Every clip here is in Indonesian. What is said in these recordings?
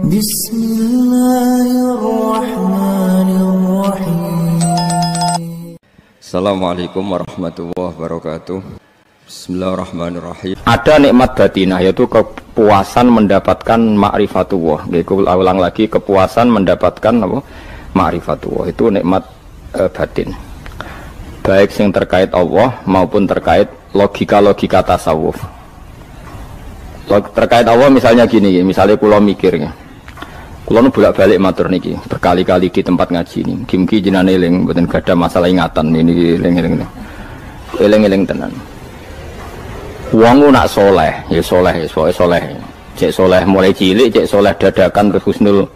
Bismillahirrahmanirrahim. Assalamualaikum warahmatullahi wabarakatuh. Bismillahirrahmanirrahim. Ada nikmat batinah, yaitu kepuasan mendapatkan ma'rifatullah. Ulang lagi, kepuasan mendapatkan apa? Ma'rifatullah. Itu nikmat batin. Baik yang terkait Allah maupun terkait logika-logika tasawuf. Terkait Allah misalnya gini, misalnya kula mikirnya. Kula nu bolak-balik matur niki, berkali-kali di tempat ngaji ini. Mugi-mugi jenengan eling, mboten gadah masalah ingatan ini eling-eling. Eling-eling tenan. Wong nak soleh, ya soleh, soleh. Cek soleh mulai cilik, cek soleh dadakan terus husnul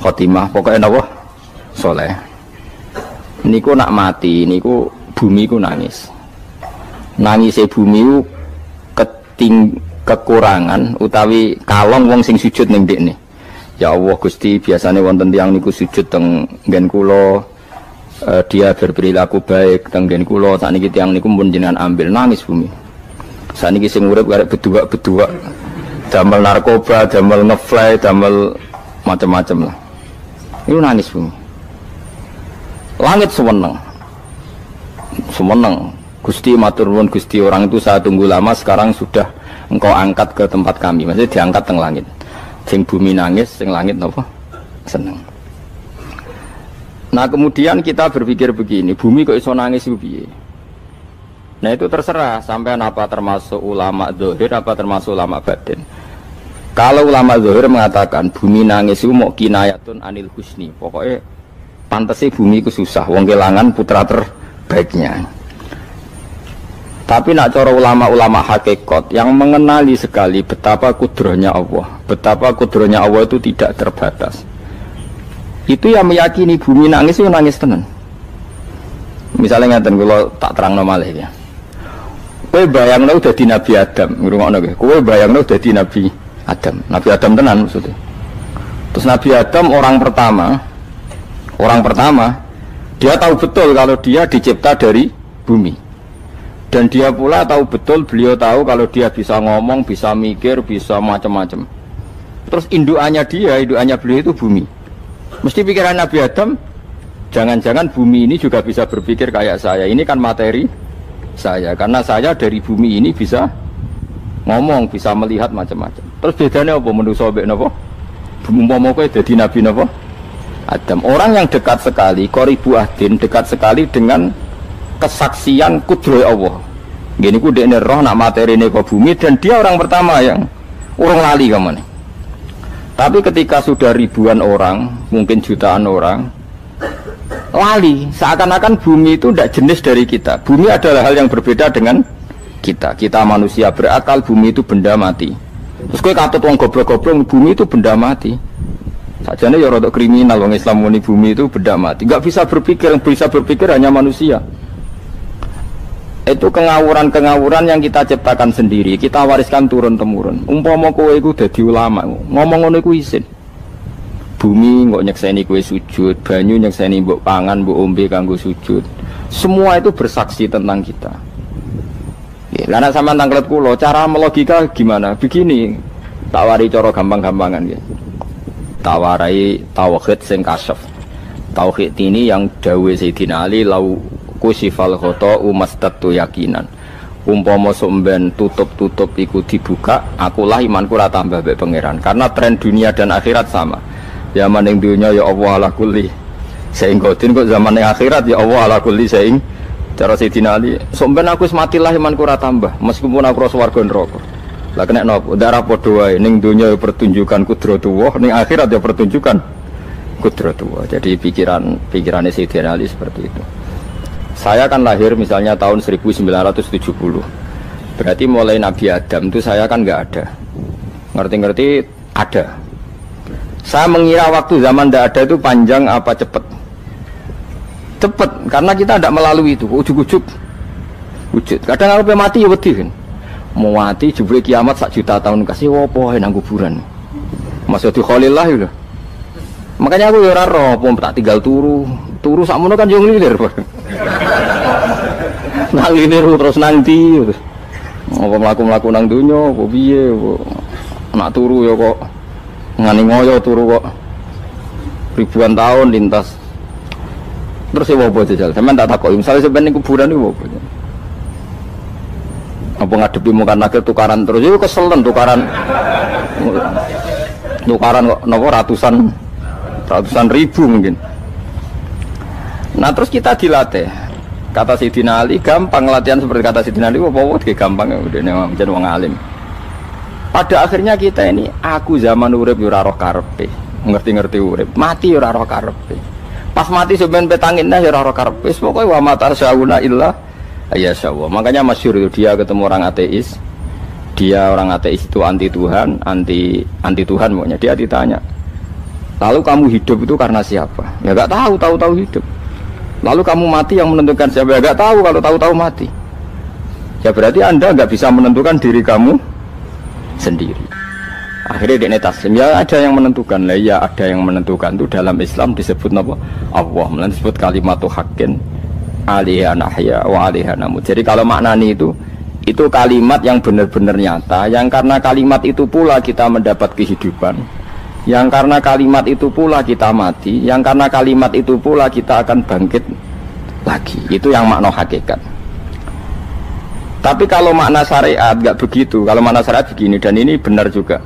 khotimah. Pokoknya napa? Soleh. Niku nak mati, niku bumi ku nangis. Nangise bumi ku kekurangan utawi kalong wong sing sujud ning ndekne. Ya Allah Gusti, biasanya wonten tiyang niku sujud teng nggen kula, dia berperilaku baik teng nggen kula, sakniki tiyang niku pun jenengan ambil, nangis bumi. Sakniki sing urip arek bedua-bedua, damel narkoba, damel ngefly, damel macam-macam lah. Itu nangis bumi. Langit seweneng. Seweneng. Gusti matur nuwun Gusti, orang itu saya tunggu lama, sekarang sudah engkau angkat ke tempat kami. Maksudnya diangkat teng langit. Sing bumi nangis, sing langit napa? Seneng. Nah kemudian kita berpikir begini, bumi kok iso nangis itu piye? Nah itu terserah sampean apa termasuk ulama zahir apa termasuk ulama batin. Kalau ulama zahir mengatakan bumi nangis itu mau kinayatun anil husni, pokoknya pantasnya bumi itu susah, wong kelangan putra terbaiknya. Tapi nak cara ulama-ulama hakikat yang mengenali sekali betapa kudrohnya Allah, betapa kudrohnya Allah itu tidak terbatas. Itu yang meyakini bumi nangis itu nangis tenan. Misalnya ngaten kula tak terangno malih ya. Kowe bayangno dadi Nabi Adam, ngrungokno kowe. Kowe bayangno dadi Nabi Adam. Nabi Adam tenan maksudnya. Terus Nabi Adam orang pertama dia tahu betul kalau dia dicipta dari bumi. Dan dia pula tahu betul, beliau tahu kalau dia bisa ngomong, bisa mikir, bisa macam-macam. Terus indukannya beliau itu bumi. Mesti pikiran Nabi Adam, jangan-jangan bumi ini juga bisa berpikir kayak saya. Ini kan materi saya, karena saya dari bumi ini bisa ngomong, bisa melihat macam-macam. Terus bedanya apa? Manusa mbek napa? Umpama kowe dadi Nabi napa? Adam. Orang yang dekat sekali, qoribu ahdin, dekat sekali dengan kesaksian kudroh Allah. Gini ku dekne roh nak materi ini ke bumi, dan dia orang pertama yang orang lali kemana. Tapi ketika sudah ribuan orang, mungkin jutaan orang, lali. Seakan-akan bumi itu tidak jenis dari kita. Bumi adalah hal yang berbeda dengan kita. Kita manusia berakal, bumi itu benda mati. Terus kowe katut wong goblok-goblok, bumi itu benda mati. Sajane ya rada kriminal wong Islam muni bumi itu benda mati. Enggak bisa berpikir, yang bisa berpikir hanya manusia. Itu kengawuran-kengawuran yang kita ciptakan sendiri, kita wariskan turun-temurun. Umpama kowe iku dadi ulama, ngomong ngono iku isin. Bumi kok nyekseni kowe sujud, banyu nyekseni mbok pangan, mbok ombe kanggo sujud. Semua itu bersaksi tentang kita. Ya, lah nek sampean tanglet kula, cara melogika gimana? Begini, tak wari cara gampang-gampangan ya. Tawarai tauhid sing kasyaf. Tauhid ini yang dawuh Sayyidina Ali lau kusifal khoto'u mastatu yakinan. Umpama somben tutup-tutup iku dibuka, akulah imanku ora tambah mbek pangeran. Karena tren dunia dan akhirat sama. Zaman ning dunia ya Allah ala kulli saing godin, kok zaman ning akhirat ya Allah ala kulli saing. Cara Sayyidina Ali, somben aku wis matilah imanku ora tambah, meskipun aku ora swarga neraka. Lah kena napa? Darah padha wae, ning dunia ya pertunjukan kudratullah, ning akhirat ya pertunjukan kudratullah. Jadi pikirannya Sayyidina Ali seperti itu. Saya kan lahir misalnya tahun 1970. Berarti mulai Nabi Adam itu saya kan nggak ada. Ngerti-ngerti ada. Saya mengira waktu zaman tidak ada itu panjang apa cepat? Cepat, karena kita tidak melalui itu. Ujuk-ujuk wujud. Kadang aku mati ya wedi kan. Mau mati jebule kiamat 1 juta tahun kasih apa nang kuburan. Maksudnya Khalillah itu. Makanya aku ya ora roh, tak tinggal turu sakmono kan yo nglilir. Nang nglilir terus nanti terus. Apa mlaku-mlaku nang donya apa piye? Nak turu ya kok ngani ngoyo turu kok ribuan tahun lintas. Terus ya apa jajal? Sampeyan tak takoki, misale sampeyan ning kuburan iku apa? Apa ngadepi muka nakir tukaran terus itu keselen tukaran kok nopo ratusan ribu mungkin. Nah terus kita dilatih. Kata Sayyidina Ali gampang latihan seperti kata Sayyidina Ali, apa gampang udah menjadi wong alim. Pada akhirnya kita ini aku zaman urip yo ora roh karepe, ngerti-ngerti urip, mati yo ora roh karepe. Pas mati sebenarnya petangin yo ora roh karepe, pokoke wa mata sauna illa ya Allah. Makanya masyhur itu dia ketemu orang ateis. Dia orang ateis itu anti Tuhan, anti Tuhan pokoknya. Dia ditanya, lalu kamu hidup itu karena siapa? Ya enggak tahu hidup. Lalu kamu mati yang menentukan siapa? Ya enggak tahu, kalau tahu mati. Ya berarti Anda enggak bisa menentukan diri kamu sendiri. Akhirnya dia taslim, ya ada yang menentukan. Lah ya ada yang menentukan itu dalam Islam disebut apa? Allah, disebut kalimatu haqqin alaiha nahya wa alaiha namut. Jadi kalau maknani itu kalimat yang benar-benar nyata, yang karena kalimat itu pula kita mendapat kehidupan, yang karena kalimat itu pula kita mati, yang karena kalimat itu pula kita akan bangkit lagi. Itu yang makna hakikat. Tapi kalau makna syariat nggak begitu. Kalau makna syariat begini, dan ini benar juga.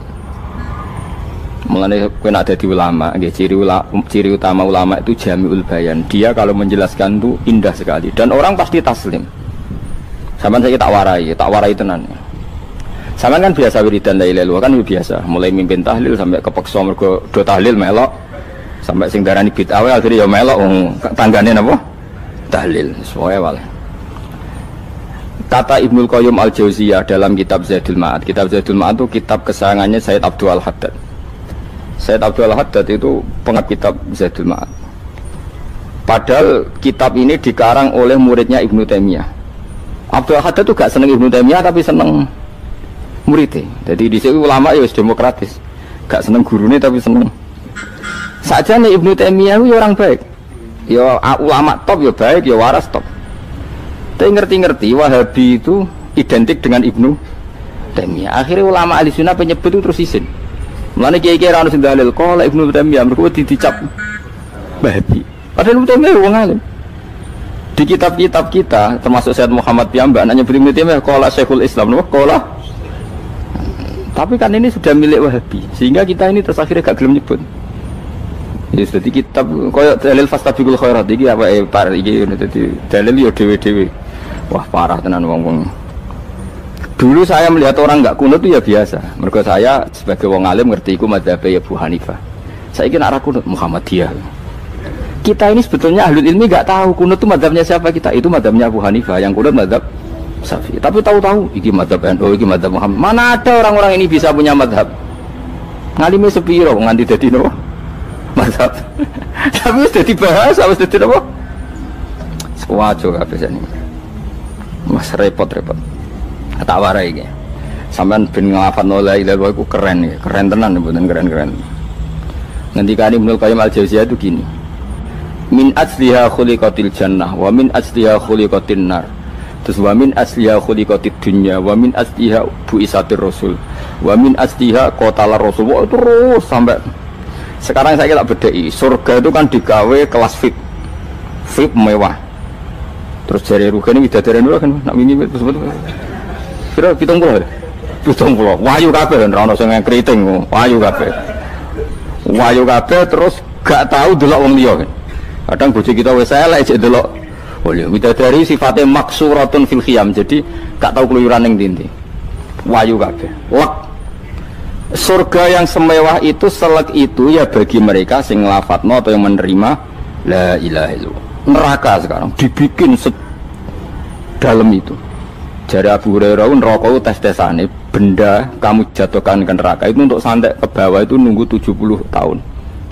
Mengenai kena ada di ulama, ciri utama ulama itu jami'ul bayan. Dia kalau menjelaskan itu indah sekali dan orang pasti taslim. Sama saya tak warai tenan. Sama kan biasa wiridan la ilaha illallah kan biasa, mulai mimpin tahlil sampai kepeksa mergo do tahlil melok, sampai sing darani bid'ah akhirnya ya melok tanggane napa? Tahlil. Semuanya wale. Kata Ibnul Qayyim Al-Jauziyah dalam kitab Zadul Ma'ad. Kitab Zadul Ma'ad itu kitab kesayangannya Sayyid Abdul Al-Haddad. Sayyid Abdul Al-Haddad itu pengarang kitab Zadul Ma'ad. Padahal kitab ini dikarang oleh muridnya Ibnu Taimiyah. Abdul Al-Haddad itu gak seneng Ibnu Taimiyah tapi seneng muridnya. Jadi di sini ulama ya demokratis. Gak seneng gurunya tapi seneng. Saja nih Ibnu Taimiyah itu orang baik. Ya ulama top ya baik, ya waras top. Tapi ngerti-ngerti Wahabi itu identik dengan Ibnu Taimiyah. Akhirnya ulama ahli sunnah penyebut itu terus isin. Mulane kiai-kiai ra ono sing dalil kok Ibnu Taimiyah mergo dicap Wahabi. Padahal Ibnu Taimiyah wong alim. Di kitab-kitab kita termasuk Syekh Muhammad piyambak nanya Ibnu Taimiyah qala Syekhul Islam no qala. Tapi kan ini sudah milik Wahabi sehingga kita ini terus akhirnya gak gelem nyebut. Jadi kitab koyo dalil fastabiqul khairat iki apa par iki dadi dalil yo dhewe-dhewe. Wah parah tenan wong-wong. Dulu saya melihat orang enggak kunut itu ya biasa. Mergo saya sebagai wong alim ngerti iku madzhab Abu Hanifah. Saiki nek ora kunut Muhammadiyah. Kita ini sebetulnya ahlul ilmi enggak tahu kunut itu madzhabnya siapa kita. Itu madzhabnya Abu Hanifah, yang kunut madzhab Syafi'i. Tapi tahu-tahu iki madzhab NU, iki madzhab Muhammad. Mana ada orang-orang ini bisa punya madzhab? Ngalime sepiro nganti dadi nopo? Madzhab. Tapi wis dadi bahasa, wis dadi nopo? Sewajo kabeh sene. Mas repot-repot. Tak warai iki. Sampeyan ben nglafadzno la ilaha illallah iku keren ya, keren tenan mboten keren-keren. Ngendikane Ibnu Qayyim Al-Jauziyah itu gini. Min asliha khuliqatil jannah wa min asliha khuliqatin nar. Terus wa min asliha khuliqatid dunya wa min asliha buisatir rasul wa min asliha qatalar rasul. Terus sampai sekarang saya tak bedai. Surga itu kan digawe kelas VIP mewah. Terus jari rugane widadari dulu kan nak mini sebut. Kira 70. 70. Wahyu kabeh ora ono sing keriting, wahyu kabeh. Wahyu kabeh terus gak tahu delok wong liya kan. Kadang bojo kita wis elek jek delok. Oh iya, widadari sifatnya maksuratun fil khiyam. Jadi gak tahu keluyuran ning ndi. Wahyu kabeh. Lek surga yang semewah itu selek itu ya bagi mereka sing nglafatno atau yang menerima la ilaha illallah. Neraka sekarang dibikin dalam itu. Jari Abu Hurairah neraka itu tes-tesane benda kamu jatuhkan ke neraka itu untuk santai ke bawah itu nunggu 70 tahun.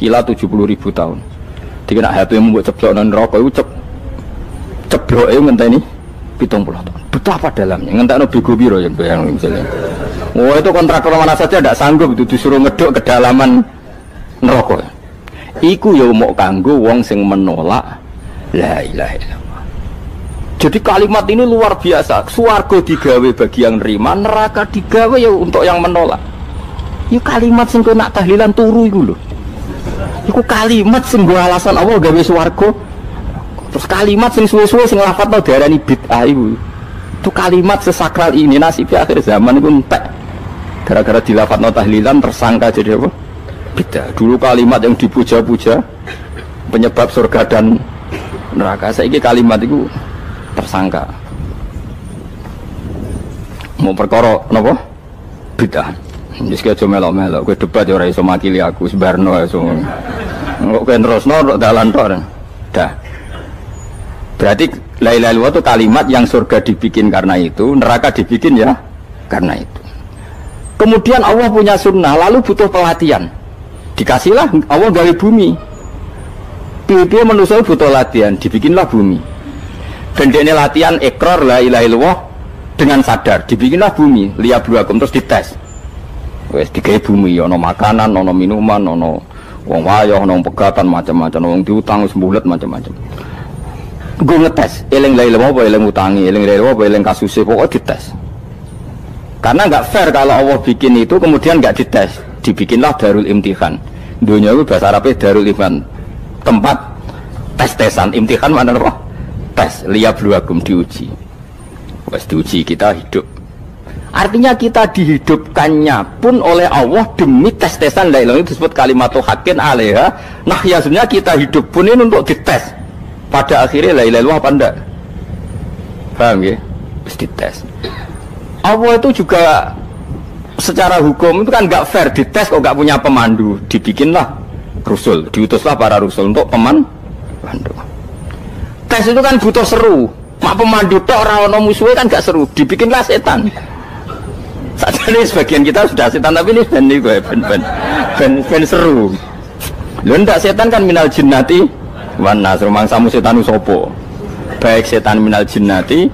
Kila 70.000 tahun. Dikena HP yang membuat ceblok neraka itu ceblok itu ngenteni 70 tahun. Betapa dalamnya ngentekno bego piro ya bayang misalnya. Oh itu kontraktor mana saja tidak sanggup itu disuruh ngedok kedalaman neraka. Iku ya mau kanggo wong sing menolak la ilaha illallah. Jadi kalimat ini luar biasa. Swarga digawe bagi yang nerima, neraka digawe ya untuk yang menolak. Iku kalimat sing kowe nak tahlilan turu iku lho. Iku kalimat sing nggo alasan Allah gawe swarga. Terus kalimat sing suwe-suwe sing lafadzno diarani bid'ah iku. Itu kalimat sesakral ini nasib akhir zaman iku entek. Gara-gara dilafadzno tahlilan tersangka jadi apa? Bid'ah. Dulu kalimat yang dipuja-puja penyebab surga dan neraka. Saiki kalimat itu tersangka. Mau perkara napa? Bid'ah. Wis aja melok-melok kowe debat ya ora iso makili aku sebarno iso. Kok kowe terusno tok dalan tok. Dah. Berarti la ilaha illallah itu kalimat yang surga dibikin karena itu, neraka dibikin ya karena itu. Kemudian Allah punya sunnah, lalu butuh pelatihan. Dikasihlah Allah gawe bumi. Piye manusia butuh latihan, dibikinlah bumi. Dan ini latihan ikrar la ilaha illallah dengan sadar, dibikinlah bumi, liyabluwakum terus dites. Wes digawe bumi, ono makanan, ono minuman, ono wong wayah, ono pegatan macam-macam, wong diutang wis mbulet macam-macam. Gue ngetes, eling la ilaha apa eling utangi, eling la ilaha apa eling kasuse, pokoknya dites. Karena nggak fair kalau Allah bikin itu kemudian nggak dites, dibikinlah darul imtihan. Dunia itu bahasa Arabnya darul imtihan, tempat tes-tesan. Imtihan mana apa? Tes, liyabluwakum, diuji. Pas diuji kita hidup. Artinya kita dihidupkannya pun oleh Allah demi tes-tesan la ilaha itu disebut kalimatu haqqin alaiha. Nah ya sebenarnya kita hidup pun ini untuk dites. Pada akhirnya la ilaha illallah apa enggak? Paham ya? Terus dites. Allah itu juga secara hukum itu kan nggak fair, dites kok nggak punya pemandu, dibikinlah Rasul, diutuslah para Rasul untuk pemandu. Tes itu kan butuh seru, mak pemandu tok ora ono musuhe kan gak seru, dibikinlah setan. Saat ini sebagian kita sudah setan tapi ini ben seru. Lho ndak setan kan minal jinnati wan nas, rumangsamu setan usopo. Baik setan minal jinnati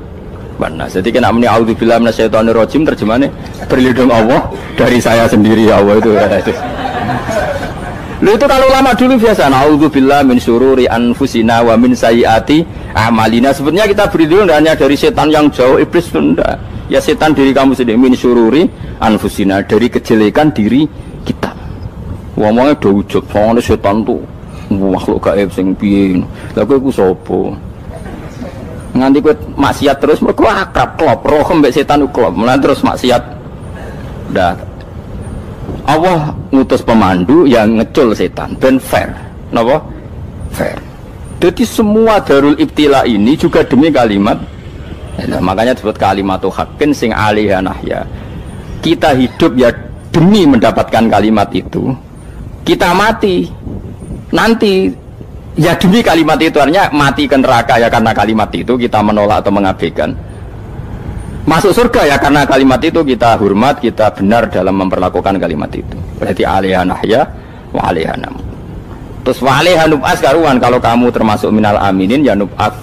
wan nas. Jadi kena muni auzubillahi minasyaitonir rajim terjemahnya berlindung Allah dari saya sendiri Allah itu. Lho itu kalau lama dulu biasa naudzubillah min syururi anfusina wa min sayyiati a'malina. Sebenarnya kita berlindung hanya dari setan yang jauh, iblis itu enggak. Ya setan diri kamu sendiri, min syururi anfusina, dari kejelekan diri kita. Ngomongnya do ujug, soalnya setan tuh makhluk gaib sing piye. Lah kowe iku sapa? Nganti kowe maksiat terus mergo akrab klop, roh mbek setan klop. Mulane terus maksiat. Dah Allah ngutus pemandu yang ngecul setan ben fair. Napa? Fair. Jadi semua darul ibtila ini juga demi kalimat. Nah, makanya disebut kalimatu haqqin sing alaiha nahya. Kita hidup ya demi mendapatkan kalimat itu. Kita mati nanti ya demi kalimat itu, artinya mati ke neraka ya karena kalimat itu kita menolak atau mengabaikan. Masuk surga ya karena kalimat itu kita hormat, kita benar dalam memperlakukan kalimat itu. Berarti alaiha nahya wa alaiha nam. Terus wa alaiha nub'as karuan, kalau kamu termasuk minal aminin ya nub'as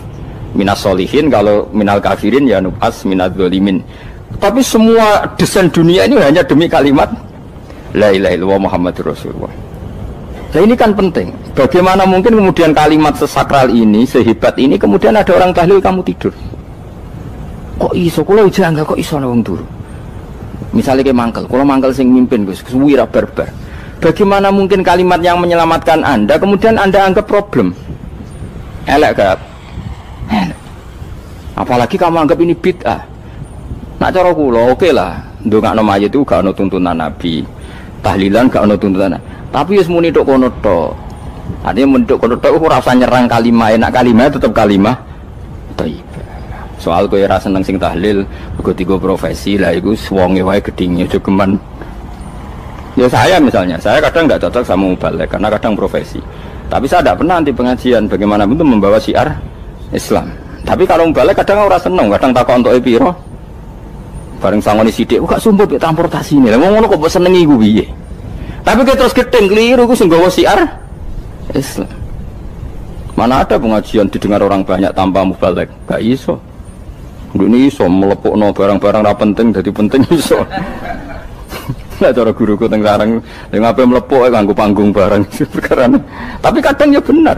minas solihin, kalau minal kafirin ya nub'as minal zalimin. Tapi semua desain dunia ini hanya demi kalimat la ilaha illallah Muhammadur Rasulullah. Nah ini kan penting. Bagaimana mungkin kemudian kalimat sesakral ini, sehebat ini, kemudian ada orang tahlil kamu tidur? Kok iso? Kalau jangga kok iso wong turu? Misalnya kayak mangkel, kalau mangkel sing mimpin Gus, suwira barbar. Bagaimana mungkin kalimat yang menyelamatkan Anda kemudian Anda anggap problem? Elek gak? Elek. Apalagi kamu anggap ini bid'ah. Nak cara kula oke lah, ndongakno mayit itu gak ono tuntunan Nabi. Tahlilan gak ono tuntunan. Tapi wis muni tok kono tok. Artinya menduk kono tok ora usah nyerang kalimah, enak kalimah tetap kalimah thayyibah. Soal kowe ora seneng sing tahlil, mergo tiga profesi lah iku wonge wae gedhinge aja geman. Ya saya misalnya, saya kadang nggak cocok sama mubalek karena kadang profesi. Tapi saya tidak pernah anti pengajian, bagaimana itu membawa syiar Islam. Tapi kalau mubalek kadang ora seneng, kadang takok entuk piro. Bareng sangone sithik, kok sumput mek transportasi ini. Lah ngono kok mbok senengi ku piye? Tapi kita terus gedeng keliru ku sing nggawa syiar Islam. Mana ada pengajian didengar orang banyak tanpa mubalek? Gak iso. Ini iso melepukno barang-barang ra penting dadi penting iso. Lah cara guruku teng sareng ning ape melepuk kanggo panggung barang perkara. Tapi kadang ya benar.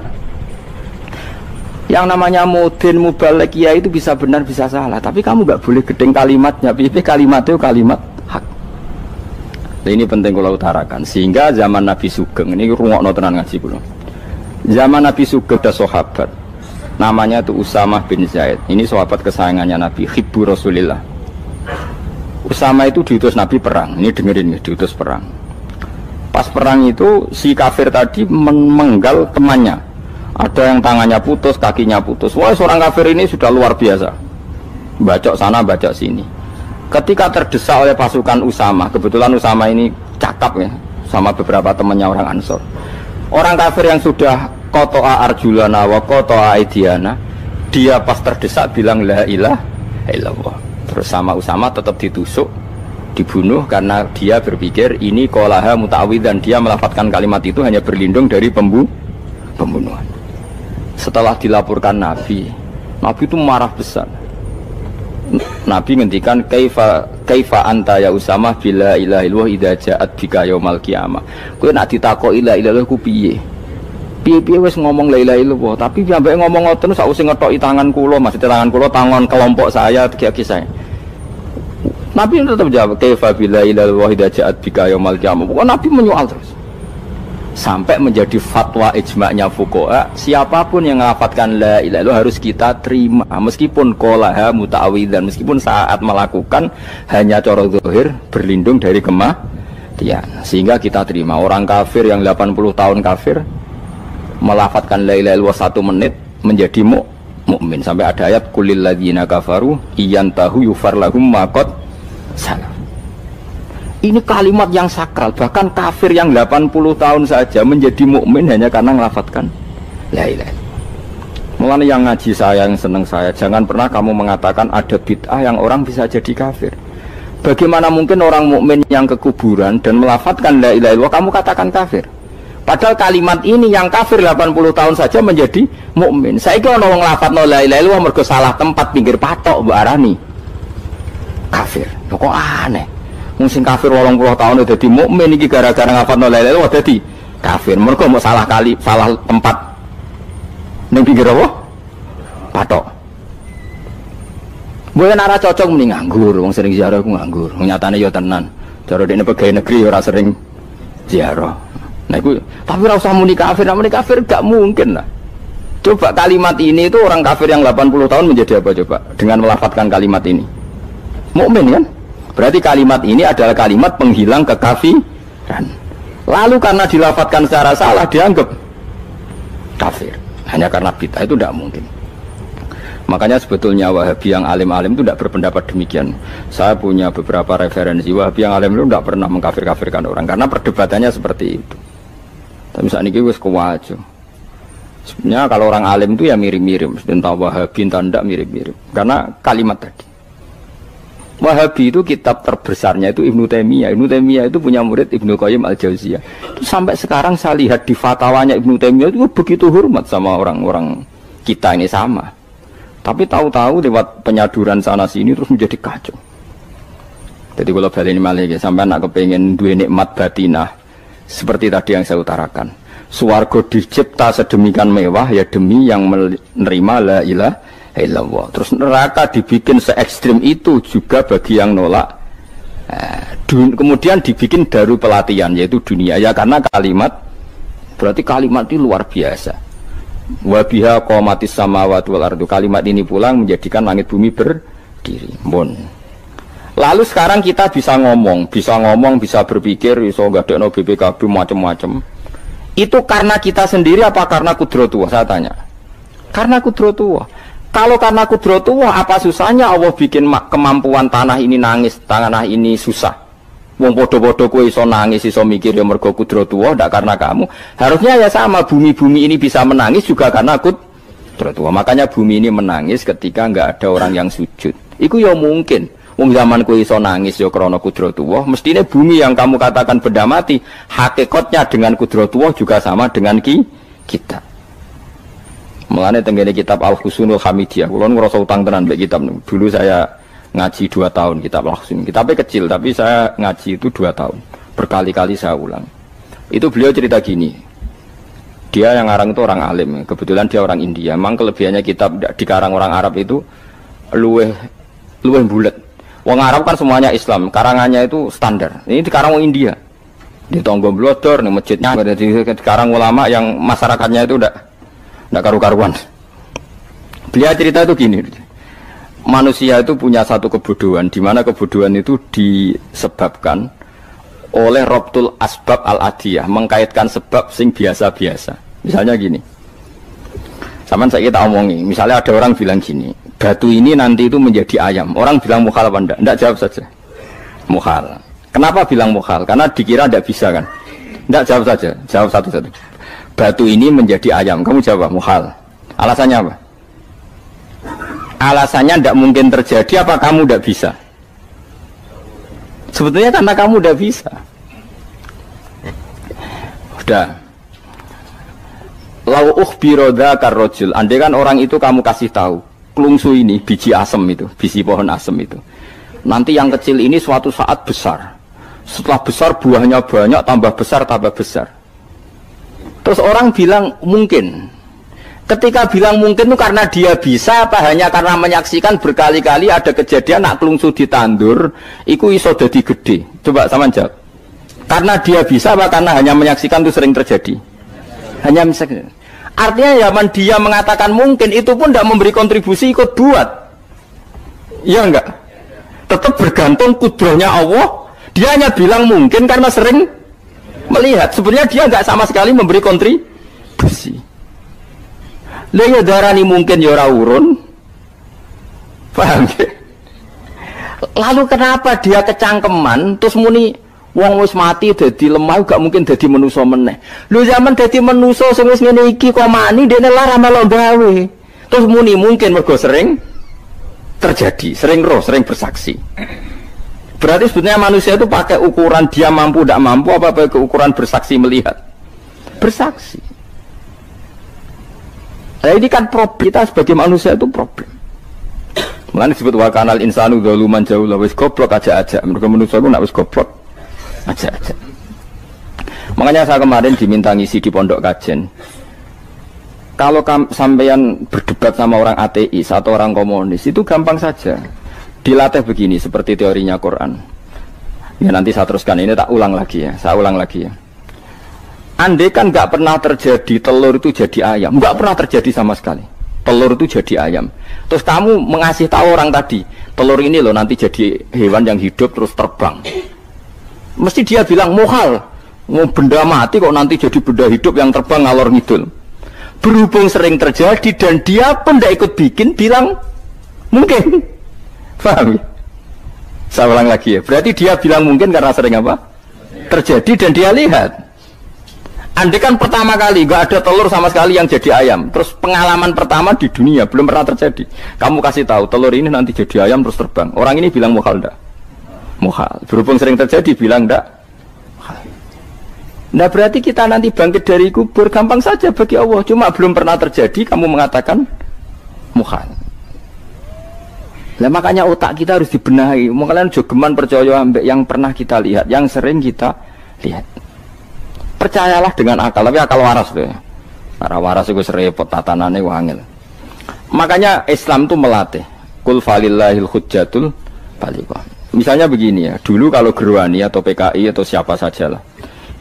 Yang namanya mudin mubalek ya itu bisa benar bisa salah, tapi kamu nggak boleh gedeng kalimatnya. Piye kalimat itu kalimat hak. Ini penting kalau utarakan. Sehingga zaman Nabi Sugeng, ini rungokno tenan ngaji kula. Zaman Nabi Sugeng ada sahabat. Namanya itu Usamah bin Zaid. Ini sahabat kesayangannya Nabi, hibbu Rasulillah. Usamah itu diutus Nabi perang. Ini dengerin ya, diutus perang. Pas perang itu si kafir tadi menggal temannya. Ada yang tangannya putus, kakinya putus. Wah, seorang kafir ini sudah luar biasa. Bacok sana, bacok sini. Ketika terdesak oleh pasukan Usamah, kebetulan Usamah ini cakap ya, sama beberapa temannya orang Ansor. Orang kafir yang sudah koto'a arjulana wa koto'a aidiana, dia pas terdesak bilang la ilaha illallah. Terus sama Usamah tetap ditusuk, dibunuh karena dia berpikir ini qolaha muta'awid, dan dia melafadzkan kalimat itu hanya berlindung dari pembunuhan. Setelah dilaporkan Nabi itu marah besar. Nabi ngendikan kaifa anta ya Usamah bila ilaha illallah idza ja'at bika yaumal qiyamah. Kowe nak ditakoki la ilaha illallah ku piye? Piye wis ngomong la ilaha illallah, tapi sampai ngomong ngoten sak usih ngetoki tangan kula, maksudnya tangan kula tangan kelompok saya, kaki saya. Nabi tetap jawab kaifa bila ilaha illallah idza ja'at bika yaumal qiyamah. Pokoknya Nabi menyoal terus. Sampai menjadi fatwa ijma'nya fuqaha, siapapun yang melafatkan la ilaha illallah harus kita terima, meskipun qolaha muta'awidzan, meskipun saat melakukan hanya cara zahir berlindung dari kematian, sehingga kita terima. Orang kafir yang 80 tahun kafir melafatkan la ilaha illallah 1 menit menjadi mukmin. Sampai ada ayat kulil ladzina kafaru iyantahu yufar lahum ma qad salaf. Ini kalimat yang sakral, bahkan kafir yang 80 tahun saja menjadi mukmin hanya karena melafatkan la ilaha illallah. Mulanya yang ngaji saya, yang seneng saya, jangan pernah kamu mengatakan ada bid'ah yang orang bisa jadi kafir. Bagaimana mungkin orang mukmin yang ke kuburan dan melafatkan la ilaha illallah kamu katakan kafir? Padahal kalimat ini yang kafir 80 tahun saja menjadi mukmin. Saiki ana wong nglafatno la ilaha illallah mergo salah tempat pinggir patok mbok arani kafir. Kok aneh. Mungkin kafir 80 tahun udah dadi mukmin iki gara-gara nglafatno la ilaha illallah dadi kafir. Mergo mau salah tempat ning pinggir apa? Patok. Mbok ora cocok muni nganggur, wong sering ziarah ku nganggur. Nyatane ya tenan. Cara dekne pegawai negeri ora sering ziarah. Nah itu, tapi ora usah muni kafir, muni kafir gak mungkin lah. Coba kalimat ini itu orang kafir yang 80 tahun menjadi apa coba? Dengan melafadzkan kalimat ini mukmin kan? Berarti kalimat ini adalah kalimat penghilang kekafiran. Lalu karena dilafadzkan secara salah dianggap kafir. Hanya karena bid'ah itu tidak mungkin. Makanya sebetulnya Wahabi yang alim-alim itu tidak berpendapat demikian. Saya punya beberapa referensi Wahabi yang alim itu tidak pernah mengkafir-kafirkan orang karena perdebatannya seperti itu. Tapi saat ini wis kuwajo. Sebenarnya kalau orang alim itu ya mirip-mirip, entah Wahabi entah tidak mirip-mirip. Karena kalimat tadi. Wahabi itu kitab terbesarnya itu Ibnu Taimiyah. Ibnu Taimiyah itu punya murid Ibnu Qayyim Al-Jauziyah. Itu sampai sekarang saya lihat di fatwanya Ibnu Taimiyah itu begitu hormat sama orang-orang kita ini sama. Tapi tahu-tahu lewat penyaduran sana sini terus menjadi kacau. Jadi kalau balik ini malah sampai nak kepengen dua nikmat batinah seperti tadi yang saya utarakan. Swarga dicipta sedemikian mewah ya demi yang menerima la ilaha illallah. Terus neraka dibikin se ekstrim itu juga bagi yang nolak. Kemudian dibikin daru pelatihan yaitu dunia ya karena kalimat berarti kalimat itu luar biasa. Wa biha qamatis samawati wal ardu. Kalimat ini pulang menjadikan langit bumi berdiri. Lalu sekarang kita bisa ngomong, bisa berpikir, bisa ngadekno BPKB macam-macam. Itu karena kita sendiri apa karena kudratullah? Saya tanya. Karena kudratullah. Kalau karena kudratullah, apa susahnya Allah bikin kemampuan tanah ini nangis, tanah ini susah. Wong podo-podo kowe iso nangis, iso mikir ya mergo kudratullah, ndak karena kamu. Harusnya ya sama, bumi-bumi ini bisa menangis juga karena kudratullah. Makanya bumi ini menangis ketika enggak ada orang yang sujud. Iku ya mungkin. Wong zaman kowe iso nangis ya krana kudratullah, mestine bumi yang kamu katakan benda mati, hakikatnya dengan kudratullah juga sama dengan kita. Mulane tenggene kitab Al-Husunul Hamidiyah, kula ngrasa utang tenan mbek kitab niku. Dulu saya ngaji 2 tahun kitab Al-Husun. Kitabnya kecil tapi saya ngaji itu 2 tahun. Berkali-kali saya ulang. Itu beliau cerita gini. Dia yang ngarang itu orang alim, kebetulan dia orang India. Memang kelebihannya kitab dikarang orang Arab itu luweh bulet. Wong Arab kan semuanya Islam, karangannya itu standar. Ini dikarang orang India. Di tonggo blodor, di masjidnya. Sekarang ulama yang masyarakatnya itu udah karu-karuan. Beliau cerita itu gini, manusia itu punya satu kebodohan, di mana kebodohan itu disebabkan oleh robtul asbab al-adiyah, mengkaitkan sebab sing biasa-biasa. Misalnya gini, sama saya kita omongi, misalnya ada orang bilang gini, batu ini nanti itu menjadi ayam, orang bilang mukhal apa enggak? Enggak, jawab saja mukhal. Kenapa bilang mukhal? Karena dikira enggak bisa kan? Enggak, jawab saja, jawab satu-satu. Batu ini menjadi ayam, kamu jawab mukhal. Alasannya apa? Alasannya tidak mungkin terjadi, apa kamu tidak bisa? Sebetulnya karena kamu tidak bisa. Udah. Lau ukhbiro dzakar rajul, andai kan orang itu kamu kasih tahu, klungsu ini biji asem itu, biji pohon asem itu. Nanti yang kecil ini suatu saat besar. Setelah besar buahnya banyak, tambah besar, tambah besar. Terus orang bilang mungkin. Ketika bilang mungkin itu karena dia bisa, apa hanya karena menyaksikan berkali-kali ada kejadian nak kelungsu ditandur, iku iso dadi gede. Coba sama jawab. Karena dia bisa, apa karena hanya menyaksikan itu sering terjadi? Hanya menyaksikan. Artinya zaman dia mengatakan mungkin, itu pun tidak memberi kontribusi ikut buat. Iya enggak? Tetap bergantung kudrahnya Allah. Dia hanya bilang mungkin karena sering melihat. Sebenarnya dia enggak sama sekali memberi kontribusi. Lha darani mungkin ya ora urun. Paham ya? Lalu kenapa dia kecangkeman terus muni wong wis mati dadi lemah gak mungkin dadi manusa meneh. Lho zaman dadi manusa sing wis ngene iki kok mani dene lara melo gawe. Terus muni mungkin mergo sering terjadi, sering roh, sering bersaksi. Berarti sebetulnya manusia itu pakai ukuran dia mampu tidak mampu apa pakai ukuran bersaksi melihat? Bersaksi. Nah ini kan problem, kita sebagai manusia itu problem. Mulanya disebut wa kanal insanu dzaluman jahula, wis goblok aja-aja. Mereka manusia itu nak wis goblok aja-aja. Makanya saya kemarin diminta ngisi di pondok kajen. Kalau sampeyan berdebat sama orang ateis atau orang komunis itu gampang saja. Dilatih begini seperti teorinya Quran. Ya nanti saya teruskan, ini tak ulang lagi ya. Saya ulang lagi ya. Andai kan nggak pernah terjadi telur itu jadi ayam, nggak pernah terjadi sama sekali. Telur itu jadi ayam. Terus kamu mengasih tahu orang tadi, telur ini loh nanti jadi hewan yang hidup terus terbang. Mesti dia bilang mukhal, mau benda mati kok nanti jadi benda hidup yang terbang ngalor ngidul. Berhubung sering terjadi dan dia pun tidak ikut bikin, bilang mungkin. Paham ya? Saya ulang lagi ya. Berarti dia bilang mungkin karena sering apa? Terjadi dan dia lihat. Andai kan pertama kali nggak ada telur sama sekali yang jadi ayam, terus pengalaman pertama di dunia belum pernah terjadi. Kamu kasih tahu telur ini nanti jadi ayam terus terbang. Orang ini bilang mukhal enggak? Mukhal. Berhubung sering terjadi bilang enggak? Mukhal. Nah berarti kita nanti bangkit dari kubur gampang saja bagi Allah. Cuma belum pernah terjadi kamu mengatakan mukhal. Nah makanya otak kita harus dibenahi. Makanya jogeman percaya ambek yang pernah kita lihat, yang sering kita lihat. Percayalah dengan akal, tapi akal waras deh. Karena waras itu serepot tatanannya wangil. Makanya Islam itu melatih. Kul falillahil hujjatul balighah. Misalnya begini ya, dulu kalau Gerwani atau PKI atau siapa saja lah,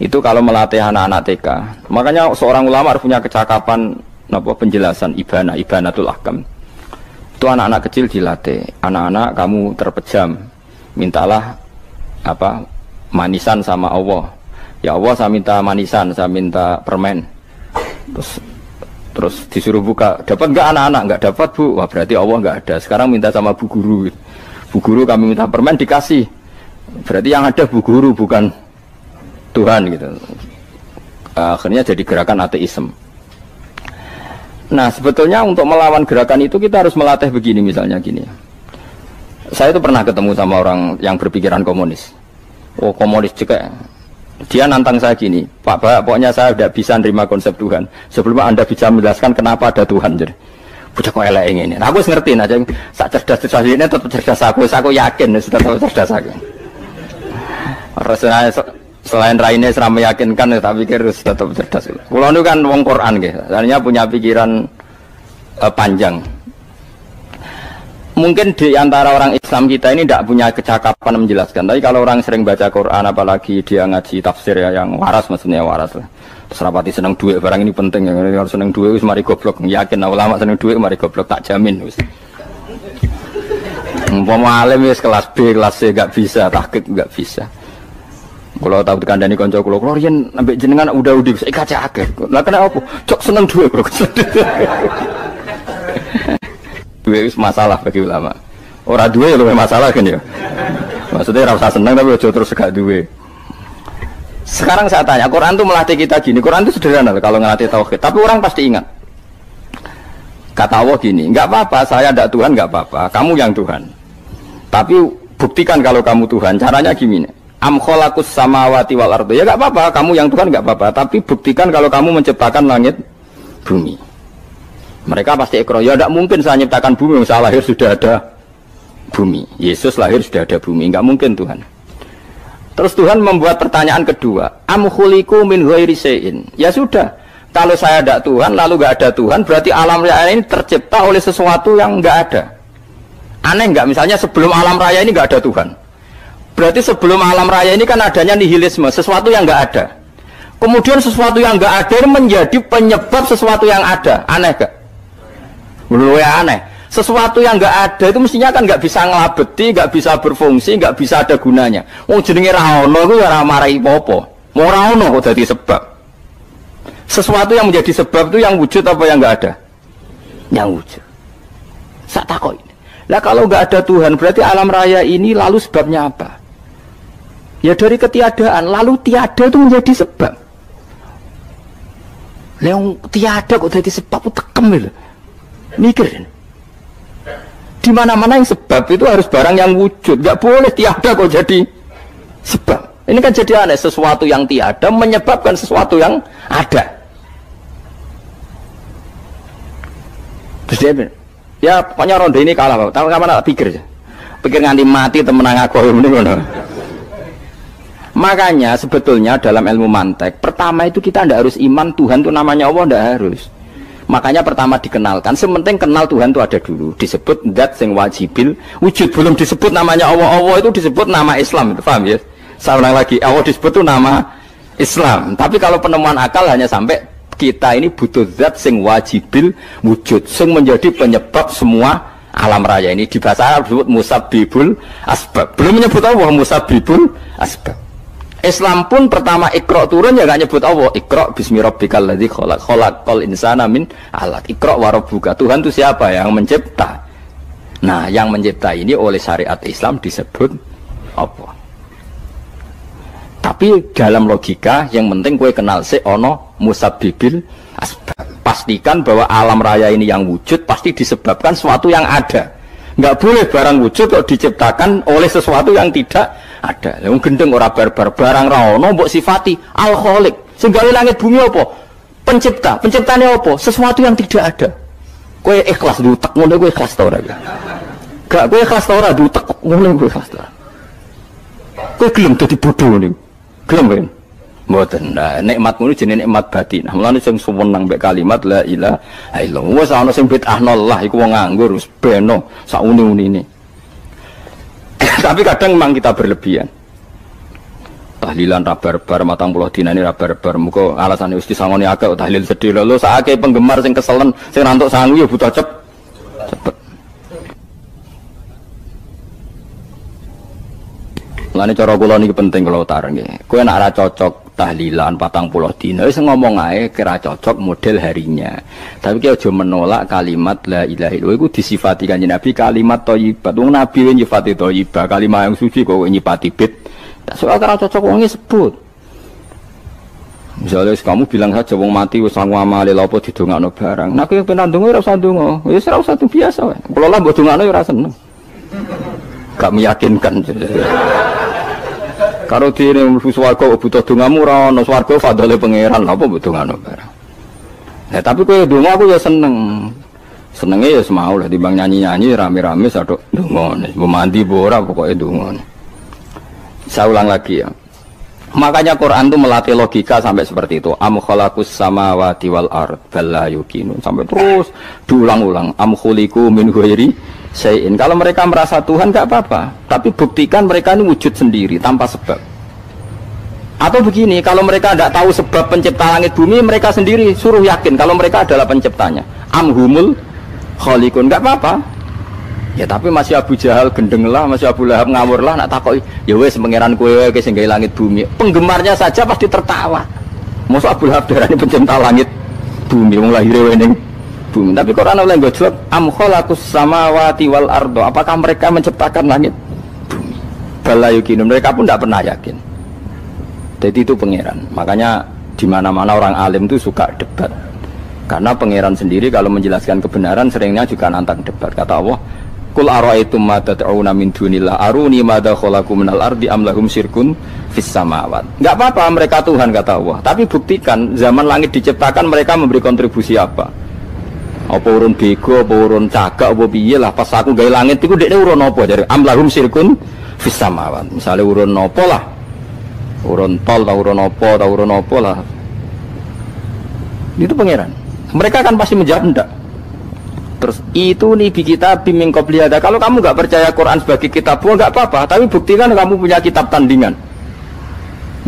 itu kalau melatih anak-anak TK, makanya seorang ulama harus punya kecakapan penjelasan ibanatul ahkam. Itu anak-anak kecil dilatih. Anak-anak kamu terpejam, mintalah manisan sama Allah. Ya Allah saya minta manisan, saya minta permen. Terus disuruh buka, dapat nggak anak-anak? Nggak dapat bu. Wah berarti Allah nggak ada. Sekarang minta sama bu guru. Bu guru kami minta permen dikasih. Berarti yang ada bu guru bukan Tuhan gitu. Akhirnya jadi gerakan ateisme. Nah sebetulnya untuk melawan gerakan itu kita harus melatih begini misalnya gini. Saya itu pernah ketemu sama orang yang berpikiran komunis. Oh komunis juga. Dia nantang saya gini, Pak, pokoknya saya tidak bisa nerima konsep Tuhan sebelum Anda bisa menjelaskan kenapa ada Tuhan. Jadi, bocah kok elek ini. Nah, aku ngerti aja, sak cerdas ini tetap cerdas aku yakin tetap cerdas aku. Rasanya selain raine seram meyakinkan, tapi pikir tetap cerdas. Kulo itu kan wong Quran gitu, artinya punya pikiran panjang. mungkin di antara orang Islam kita ini tidak punya kecakapan menjelaskan. Tapi kalau orang sering baca Quran, apalagi dia ngaji tafsir ya, yang waras maksudnya waras lah. Terus rapati seneng duit, barang ini penting ya. Kalau seneng duit, mari goblok. Yakin ulama seneng duit, mari goblok, tak jamin. Umpama alim wis kelas B, kelas C gak bisa, tahqiq gak bisa. Kalau tahu dikandani konco kulo riyen ambek jenengan udah saya kaca akeh. Lah kena apa? Cok seneng duit kok. Duit itu masalah bagi ulama. Orang duit lebih masalah kan ya. Maksudnya rasa senang tapi ojo terus gak duit. Sekarang saya tanya, Quran itu melatih kita gini. Quran itu sederhana kalau ngelatih tauhid. Tapi orang pasti ingat. Kata Allah gini, nggak apa-apa, saya tidak Tuhan, nggak apa-apa. Kamu yang Tuhan. Tapi buktikan kalau kamu Tuhan. Caranya gini. Am khalaqus samawati wal ardi. Ya nggak apa-apa, kamu yang Tuhan nggak apa-apa. Tapi buktikan kalau kamu menciptakan langit, bumi. Mereka pasti ikrar, ya tidak mungkin saya menciptakan bumi, saya lahir sudah ada bumi. Yesus lahir sudah ada bumi, nggak mungkin Tuhan. Terus Tuhan membuat pertanyaan kedua, am khuliqu min ghairi syai'in. Ya sudah, kalau saya tidak Tuhan, lalu nggak ada Tuhan, berarti alam raya ini tercipta oleh sesuatu yang nggak ada. Aneh nggak? Misalnya sebelum alam raya ini nggak ada Tuhan. Berarti sebelum alam raya ini kan adanya nihilisme, sesuatu yang nggak ada. Kemudian sesuatu yang nggak ada ini menjadi penyebab sesuatu yang ada. Aneh gak? Menurut ya aneh. Sesuatu yang nggak ada itu mestinya kan nggak bisa ngelabeti, nggak bisa berfungsi, nggak bisa ada gunanya. Wong jenenge ra ono iku ya ora marai apa-apa. Mau ra ono kok dadi sebab. Sesuatu yang menjadi sebab itu yang wujud apa yang nggak ada? Yang wujud. Sak takok ini. Lah kalau nggak ada Tuhan berarti alam raya ini lalu sebabnya apa? Ya dari ketiadaan, lalu tiada itu menjadi sebab. Yang tiada kok jadi sebab itu tekem lho. Mikir. Di mana-mana yang sebab itu harus barang yang wujud, nggak boleh tiada kok jadi sebab. Ini kan jadi aneh, sesuatu yang tiada menyebabkan sesuatu yang ada. Terus dia bilang, ya pokoknya ronde ini kalah, Pak. Tahu kapan tak pikir aja. Pikir nganti mati temenang aku ini ngono. Makanya sebetulnya dalam ilmu mantek, pertama itu kita tidak harus iman Tuhan itu namanya Allah, tidak harus. Makanya pertama dikenalkan, sementing kenal Tuhan itu ada dulu. Disebut zat sing wajibil wujud, belum disebut namanya Allah. Allah itu disebut nama Islam, itu paham ya? Saya ulang lagi, Allah disebut itu nama Islam. Tapi kalau penemuan akal hanya sampai kita ini butuh zat sing wajibil wujud, sing menjadi penyebab semua alam raya ini. Di bahasa Arab disebut musabbibul asbab. Belum menyebut Allah musabbibul asbab. Islam pun pertama Iqra turun ya gak nyebut Allah. Iqra bismi rabbikal ladzi khalaq, khalaqal insana min 'alaq. Iqra wa rabbuka. Tuhan itu siapa? Yang mencipta. Nah, yang mencipta ini oleh syariat Islam disebut apa? Tapi dalam logika yang penting kue kenal si ono musabbibil asbab. Pastikan bahwa alam raya ini yang wujud pasti disebabkan sesuatu yang ada. Nggak boleh barang wujud kok diciptakan oleh sesuatu yang tidak ada. Yang gendeng ora barbar barang ra ono mbok sifati al khaliq. Sing gawe langit bumi apa? Pencipta. Penciptane apa? Sesuatu yang tidak ada. Kowe ikhlas diutek ngono kowe ikhlas ta ora? Gak kowe ikhlas ta ora diutek ngono kowe ikhlas ta. Kowe gelem dadi bodho ngene. Gelem kan? Mboten. Nah, nikmat ngono jenenge nikmat batin. Mulane sing suwenang mbek kalimat la ilaha illallah. Wis ana sing bid'ahno Allah iku wong nganggur wis beno sak uni-unine. Tapi kadang memang kita berlebihan. Tahlilan rabar-bar matang puluh dina ini rabar-bar. Muga alasane wis disangoni akeh tahlil sedih lho sakake penggemar sing keselen sing rantuk sangu ya butuh cepet. Mulane cara kula niki penting kula utar nggih. Kowe nek ora cocok tahlilan 40 dina wis ngomong ae kira cocok model harinya. Tapi ki aja menolak kalimat la ilaha illallah iku disifati Kanjeng Nabi kalimat thayyibat. Wong Nabi nyifati thayyibah, kalimat yang suci kok nyifati bid. Tak soal kira cocok wong sebut. Misalnya kamu bilang saja wong mati wis sangu amale lha apa didongakno barang. Nek kowe pengen ndonga ora usah ndonga. Wis ora usah biasa wae. Kula lah mbok dongakno ora seneng. Gak meyakinkan. Karo dene mlebu swarga butuh dongamu ora ono swarga fadhole pangeran apa mbok dongano barang. Nah tapi kowe donga aku ya seneng. Senenge ya semau lah timbang nyanyi-nyanyi rame-rame sadok donga. Mbok mandi mbok ora pokoke donga. Saya ulang lagi ya. Makanya Quran itu melatih logika sampai seperti itu. Am khalaqus samawati wal ard bal la yuqinun. Sampai terus diulang-ulang. Am khuliqu min ghairi syai'in. Kalau mereka merasa Tuhan enggak apa-apa, tapi buktikan mereka ini wujud sendiri tanpa sebab. Atau begini, kalau mereka tidak tahu sebab pencipta langit bumi, mereka sendiri suruh yakin kalau mereka adalah penciptanya. Am humul khaliqun, enggak apa-apa. Ya tapi masih Abu Jahal gendeng lah, masih Abu Lahab ngawur lah, nak takoki, ya wes pangeran kowe wae sing gawe langit bumi. Penggemarnya saja pasti tertawa. Mosok Abu Lahab darani pencipta langit bumi, wong lahir ning bumi. Tapi Quran oleh nggo jawab, am khalaqus samawati wal ardo. Apakah mereka menciptakan langit bumi? Bala yuqinun, mereka pun tidak pernah yakin. Jadi itu pangeran. Makanya di mana-mana orang alim itu suka debat. Karena pangeran sendiri kalau menjelaskan kebenaran seringnya juga nantang debat. Kata Allah, Qul ara'aytum ma tad'una min dunillah aruni madza khalaqu minal ardi am lahum syirkun fis samawat. Enggak apa-apa mereka Tuhan kata Allah, tapi buktikan zaman langit diciptakan mereka memberi kontribusi apa? Apa urun bego, apa urun cagak, apa piye lah pas aku gawe langit iku dekne urun apa dari am lahum syirkun fis samawat. Misale urun apa lah? Urun tol ta urun apa lah. Itu pangeran. Mereka kan pasti menjawab enggak. Terus itu nih kita bimbing qobliyada. Kalau kamu nggak percaya Quran sebagai kitab nggak apa-apa, tapi buktikan kamu punya kitab tandingan.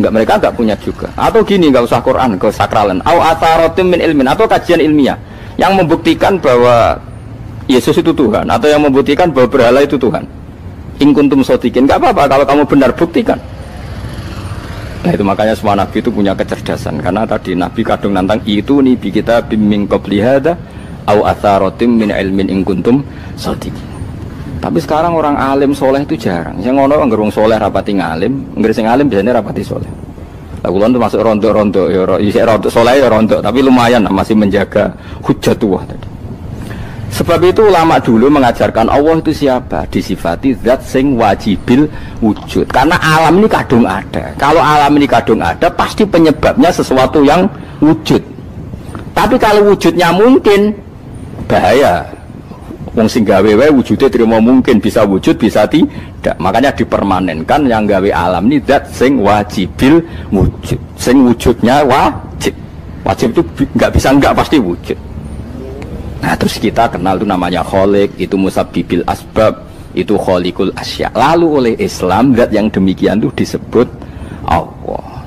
Nggak, mereka nggak punya juga. Atau gini, nggak usah Quran, nggak sakralan. Au atharotim min ilmin, atau kajian ilmiah yang membuktikan bahwa Yesus itu Tuhan, atau yang membuktikan bahwa berhala itu Tuhan. In kuntum shodiqin, nggak apa-apa kalau kamu benar, buktikan. Nah itu makanya semua nabi itu punya kecerdasan, karena tadi nabi kadung nantang itu nih kita bimbing qobliyada au atharotim min ilmin in kuntum shodiqin. Tapi sekarang orang alim soleh itu jarang. Yang ngono anggar wong soleh rapati ngalim, anggar sing alim biasanya rapati soleh. Lah kula termasuk rontok-rontok ya isih rontok soleh ya rontok, tapi lumayan masih menjaga hujjatullah tadi. Sebab itu ulama dulu mengajarkan Allah itu siapa? Disifati zat sing wajibil wujud. Karena alam ini kadung ada. Kalau alam ini kadung ada, pasti penyebabnya sesuatu yang wujud. Tapi kalau wujudnya mungkin, bahaya. Wong sing gawe wae wujude terima mungkin bisa wujud bisa tidak. Makanya dipermanenkan yang gawe alam ini zat sing wajibil wujud. Sing wujudnya wajib. Wajib itu enggak bisa enggak pasti wujud. Nah, terus kita kenal itu namanya khaliq, itu musabbibil asbab, itu khaliqul asya. Lalu oleh Islam zat yang demikian itu disebut Allah.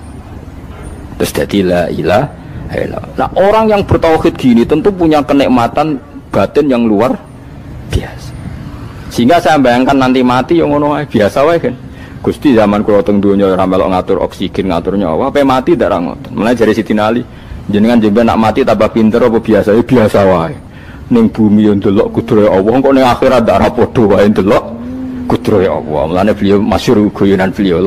Terus jadi la ilaha illallah. Nah, orang yang bertauhid gini tentu punya kenikmatan batin yang luar biasa. Sehingga saya bayangkan nanti mati yang ngono biasa wae kan. Gusti zaman kula teng donya ora melok ngatur oksigen, ngatur nyawa, ape mati ndak ra ngoten. Mulane jare Siti Ali, jenengan jemben nak mati tambah pinter apa biasa? Ya biasa wae. Ning bumi yo ndelok kudrohe Allah, kok ning akhirat ndak ra padha wae ndelok kudrohe Allah. Mulane beliau masyhur guyonan beliau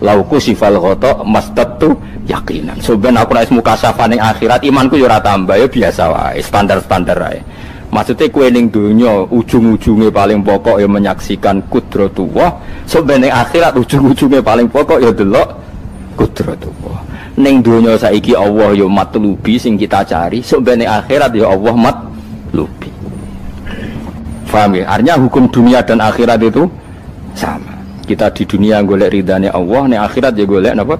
lau kusifal ghata mastatu yakinan. Soben aku nek mukasyafah ning akhirat imanku yo ora tambah, ya biasa wae, standar-standar wae. Maksudnya kue ning dunya ujung-ujungnya paling pokok ya menyaksikan kudratullah. Sebenarnya akhirat ujung-ujungnya paling pokok ya delok kudratullah. Ning dunya saiki Allah ya matlubi sing kita cari. Sebenarnya akhirat ya Allah matlubi. Paham ya? Artinya hukum dunia dan akhirat itu sama. Kita di dunia golek ridane Allah, ning akhirat ya golek napa?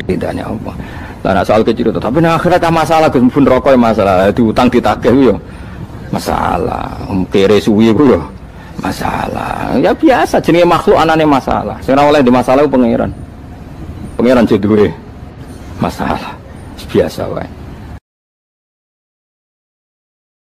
Ridane Allah. Lah soal kecil itu, tapi ning akhirat masalah Gus pun rokok masalah, diutang ditagih yo masalah, kere suwi ku yo masalah. Ya biasa jenenge makhluk anane masalah. Sing ora oleh di masalah pangeran. Pangeran duwe masalah. Biasa wae.